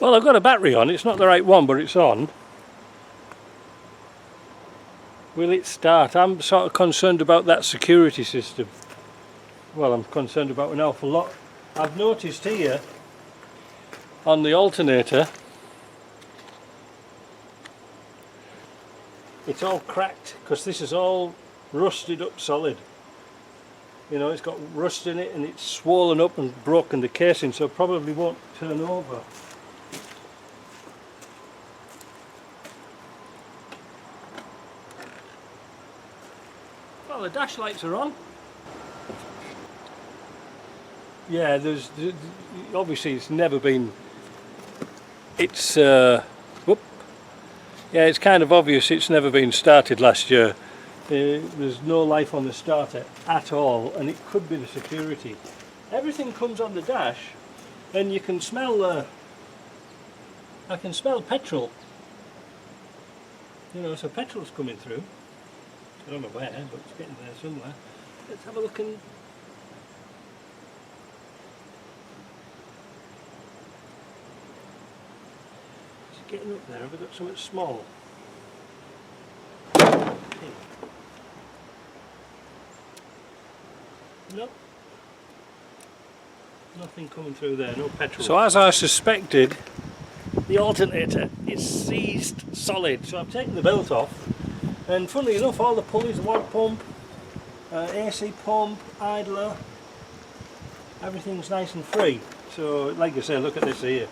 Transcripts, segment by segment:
Well, I've got a battery on, it's not the right one, but it's on. Will it start? I'm sort of concerned about that security system. Well, I'm concerned about an awful lot. I've noticed here on the alternator it's all cracked because this is all rusted up solid. You know, it's got rust in it and it's swollen up and broken the casing, so it probably won't turn over. Well, the dash lights are on. Yeah, there's obviously it's never been. It's whoop. Yeah, it's kind of obvious it's never been started last year. There's no life on the starter at all, and it could be the security. Everything comes on the dash, and you can smell. I can smell petrol. You know, so petrol's coming through. I don't know where, but it's getting there somewhere. Let's have a look and. Getting up there, have I got something small? No. Nothing coming through there, no petrol. So as I suspected, the alternator is seized solid. So I've taken the belt off, and funnily enough all the pulleys, the water pump, AC pump, idler, everything's nice and free. So like I say, look at this here.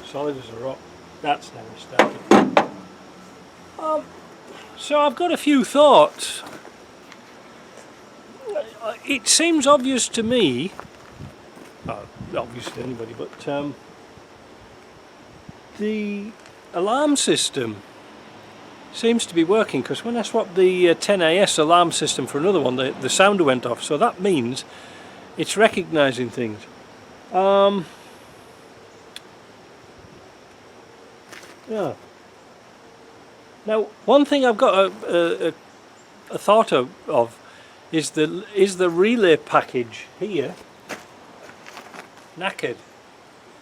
Solid as a rock. That's never started. So I've got a few thoughts. It seems obvious to me, obvious to anybody, but the alarm system seems to be working, because when I swapped the 10AS alarm system for another one, the sounder went off, so that means it's recognising things. Yeah. Now, one thing I've got a thought of is the relay package here knackered.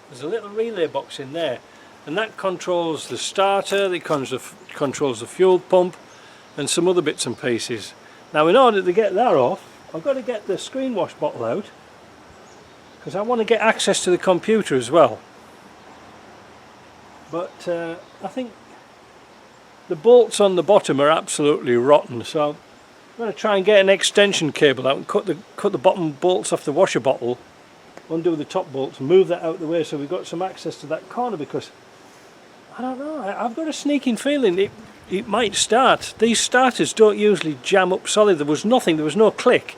There's a little relay box in there, and that controls the starter, it controls the fuel pump, and some other bits and pieces. Now, in order to get that off, I've got to get the screen wash bottle out, because I want to get access to the computer as well. But I think the bolts on the bottom are absolutely rotten, so I'm going to try and get an extension cable out and cut the bottom bolts off the washer bottle, undo the top bolts, and move that out of the way so we've got some access to that corner, because I don't know, I've got a sneaking feeling it might start. These starters don't usually jam up solid. There was nothing, there was no click,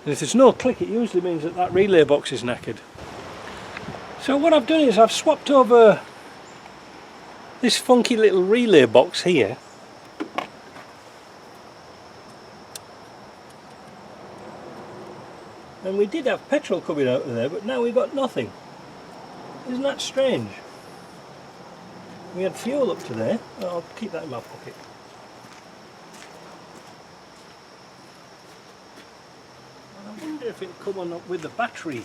and if there's no click it usually means that relay box is knackered. So what I've done is I've swapped over this funky little relay box here and we did have petrol coming out of there, but now we've got nothing. Isn't that strange? We had fuel up to there. I'll keep that in my pocket. And I wonder if it'll come on up with the battery.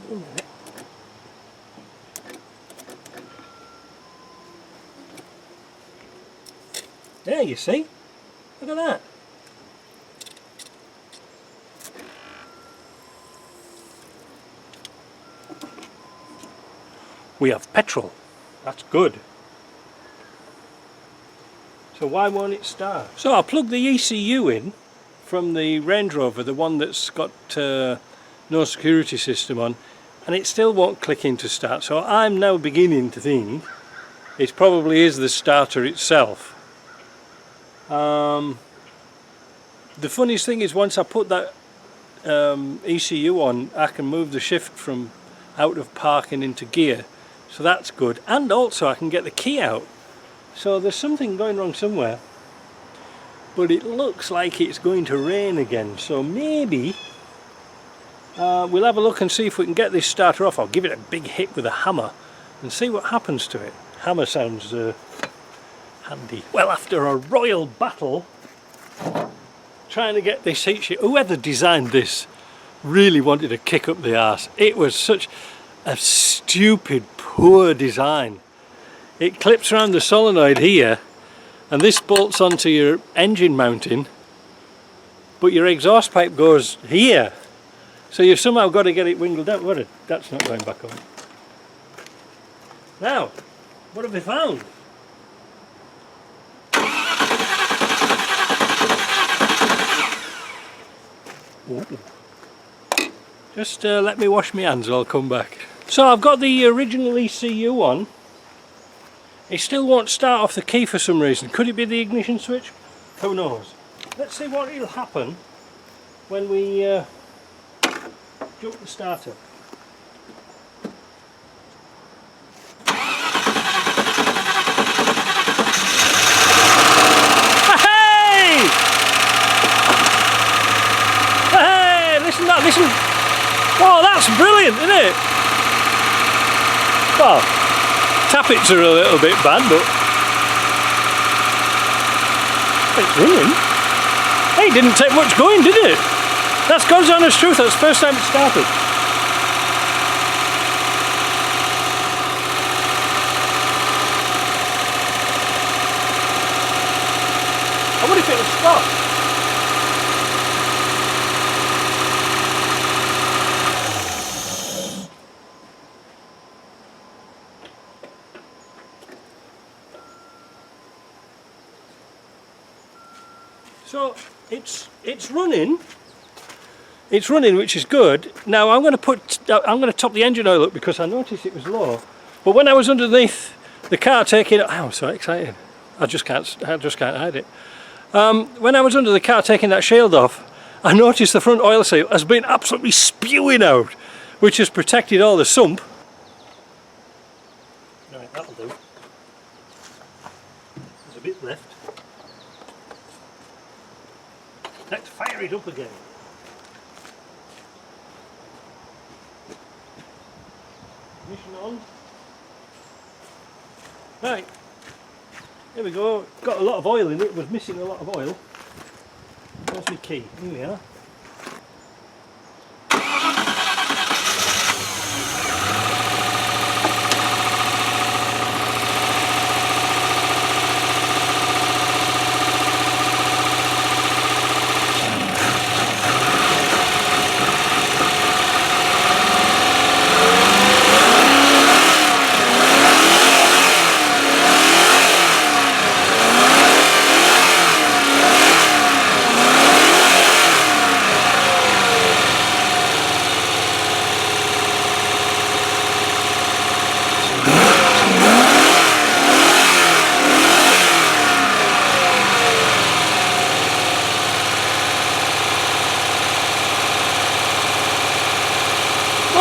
Wait a minute. There, you see, look at that. We have petrol, that's good. So why won't it start? So I plugged the ECU in from the Range Rover, the one that's got no security system on, and it still won't click in to start. So I'm now beginning to think it probably is the starter itself. The funniest thing is, once I put that ECU on, I can move the shift from out of park and into gear, so that's good, and also I can get the key out. So there's something going wrong somewhere, but it looks like it's going to rain again, so maybe we'll have a look and see if we can get this starter off. I'll give it a big hit with a hammer and see what happens to it. Hammer sounds handy. Well, after a royal battle trying to get this heat shield, whoever designed this really wanted to kick up the arse. It was such a stupid, poor design. It clips around the solenoid here, and this bolts onto your engine mounting, but your exhaust pipe goes here. So you've somehow got to get it wingled out. That's not going back on. Now, what have we found? Ooh. Just let me wash my hands and I'll come back. So I've got the original ECU on. It still won't start off the key for some reason. Could it be the ignition switch? Who knows? Let's see what will happen when we jump the starter. Hey! Hey! Listen to that, listen! Oh, that's brilliant, isn't it? Well, tappets are a little bit bad, but it's running. Hey, it didn't take much going, did it? That's God's honest truth. That's the first time it started. I wonder if it'll stop. So it's running. It's running, which is good. Now I'm going to top the engine oil up because I noticed it was low. But when I was underneath the car taking, I'm so excited. I just can't hide it. When I was under the car taking that shield off, I noticed the front oil seal has been absolutely spewing out, which has protected all the sump. Right, that'll do. There's a bit left. Let's fire it up again. Ignition on. Right, here we go. Got a lot of oil in it. It was missing a lot of oil. Where's my key? Here we are.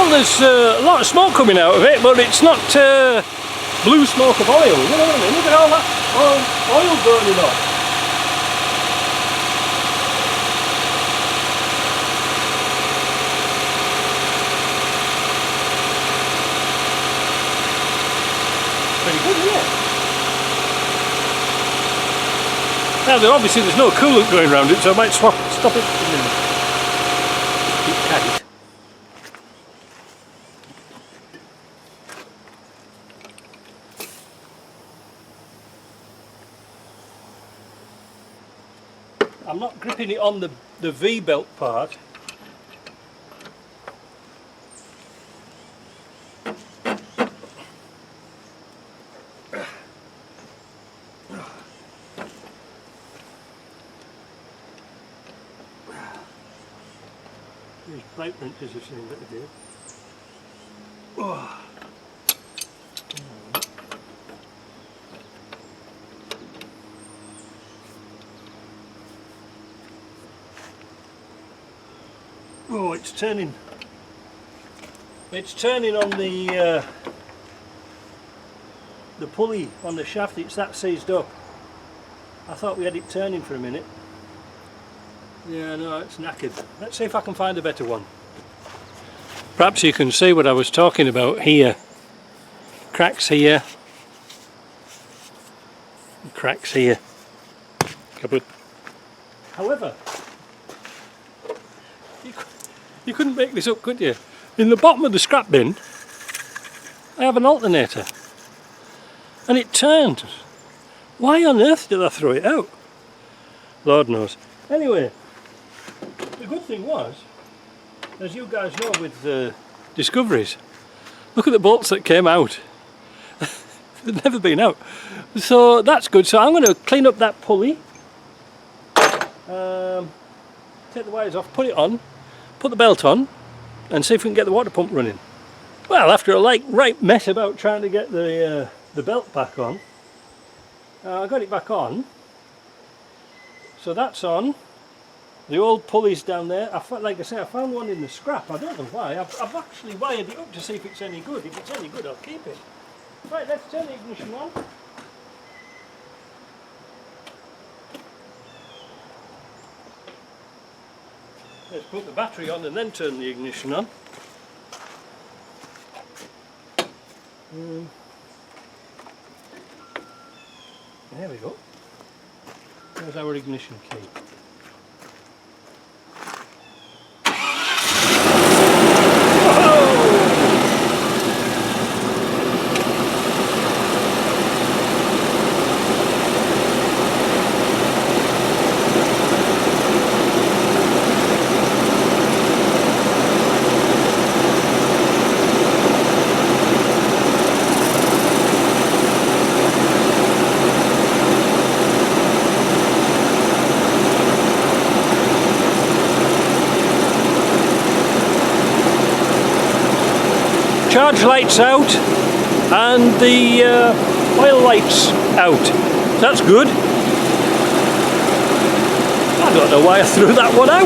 There's a lot of smoke coming out of it, but it's not blue smoke of oil. You know what I mean? Look at all that oil burning off. Pretty good, isn't it? Now, obviously there's no coolant going around it, so I might stop it for a minute. Keep tight. I'm not gripping it on the V-belt part. These brake wrenches have seen a bit of it. Oh. Oh, it's turning. It's turning on the pulley on the shaft. It's that seized up. I thought we had it turning for a minute. Yeah, no, it's knackered. Let's see if I can find a better one. Perhaps you can see what I was talking about here. Cracks here. Cracks here. However, You couldn't make this up, could you? In the bottom of the scrap bin, I have an alternator. And it turned. Why on earth did I throw it out? Lord knows. Anyway, the good thing was, as you guys know with the discoveries, look at the bolts that came out. They've never been out. So that's good. So I'm going to clean up that pulley. Take the wires off, put it on, put the belt on, and see if we can get the water pump running. Well, after a right mess about trying to get the belt back on, I got it back on. So that's on. The old pulley's down there. Like I say, I found one in the scrap. I don't know why. I've actually wired it up to see if it's any good. If it's any good, I'll keep it. Right, let's turn the ignition on. Let's put the battery on and then turn the ignition on. There we go. There's our ignition key. Charge lights out and the oil lights out. That's good. I don't know why I threw that one out.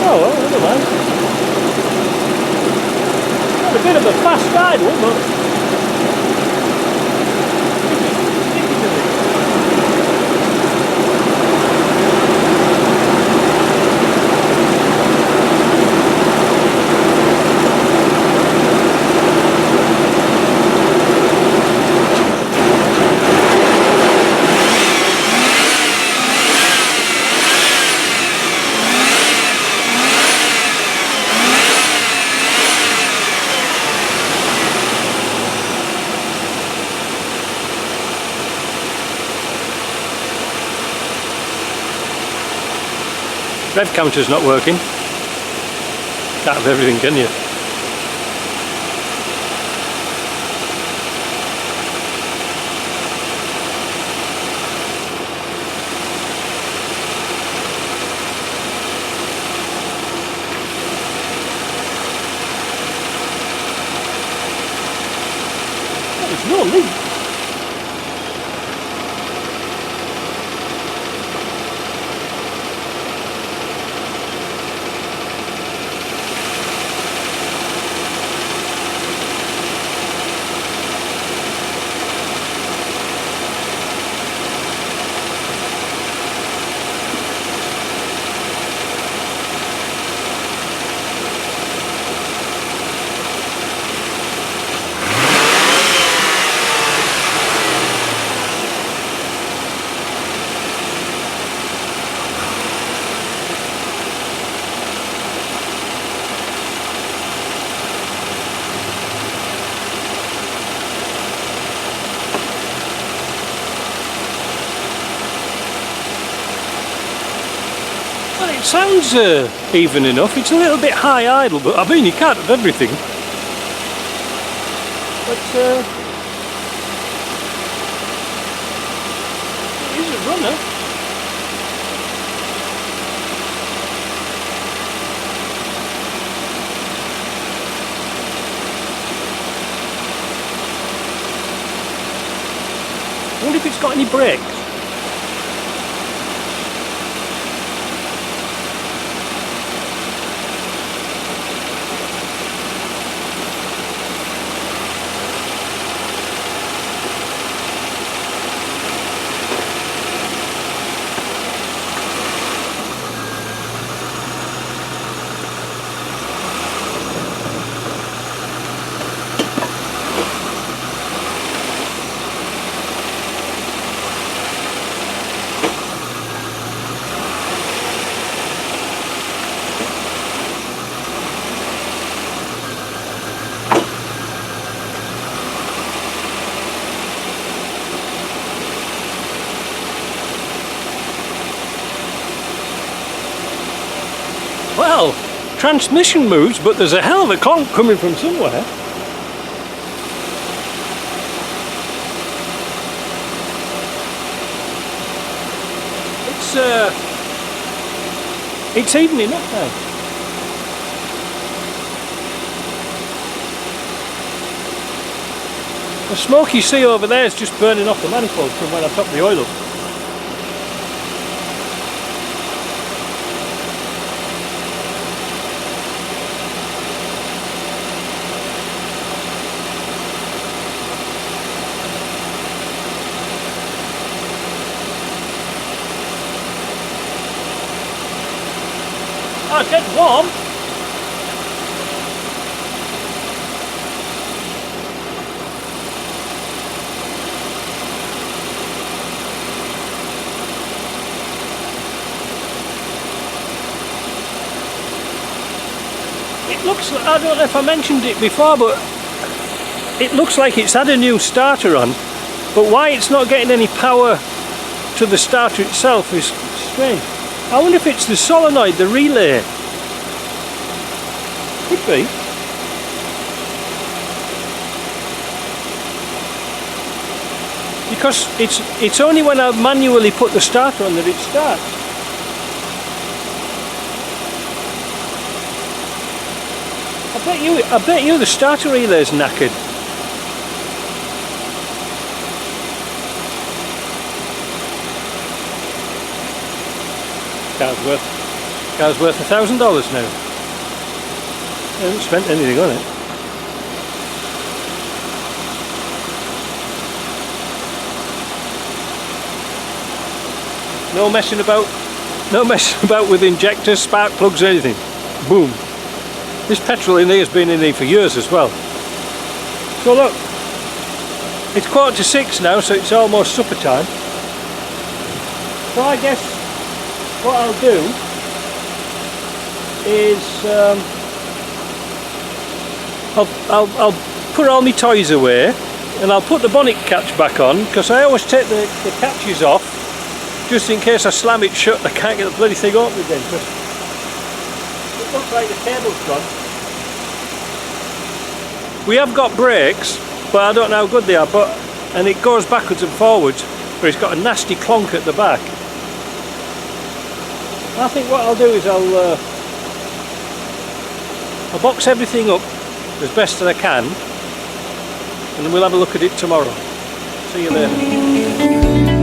Oh well, never mind. Got a bit of a fast idle, but rev counter's not working. Can't have everything, can you? There's no leak. It sounds even enough. It's a little bit high idle, but I mean you can't have everything. But it is a runner. I wonder if it's got any brakes. transmission moves, but there's a hell of a clonk coming from somewhere. It's evening up now. The smoke you see over there is just burning off the manifold from when I topped the oil up. Oh, it's getting warm. It looks like, I don't know if I mentioned it before, but it looks like it's had a new starter on, but why it's not getting any power to the starter itself is strange. I wonder if it's the solenoid, the relay. Could be. Because it's only when I manually put the starter on that it starts. I bet you the starter relay's knackered. Car's worth $1,000 now. I haven't spent anything on it. No messing about with injectors, spark plugs, anything. Boom. This petrol in here has been in here for years as well. So look, it's 5:45 now, so it's almost supper time. So I guess what I'll do is I'll put all my toys away and I'll put the bonnet catch back on, because I always take the catches off just in case I slam it shut and I can't get the bloody thing open again, because it looks like the cable's gone. We have got brakes, but I don't know how good they are, and it goes backwards and forwards, but it's got a nasty clonk at the back. I think what I'll do is I'll box everything up as best as I can, and then we'll have a look at it tomorrow. See you later.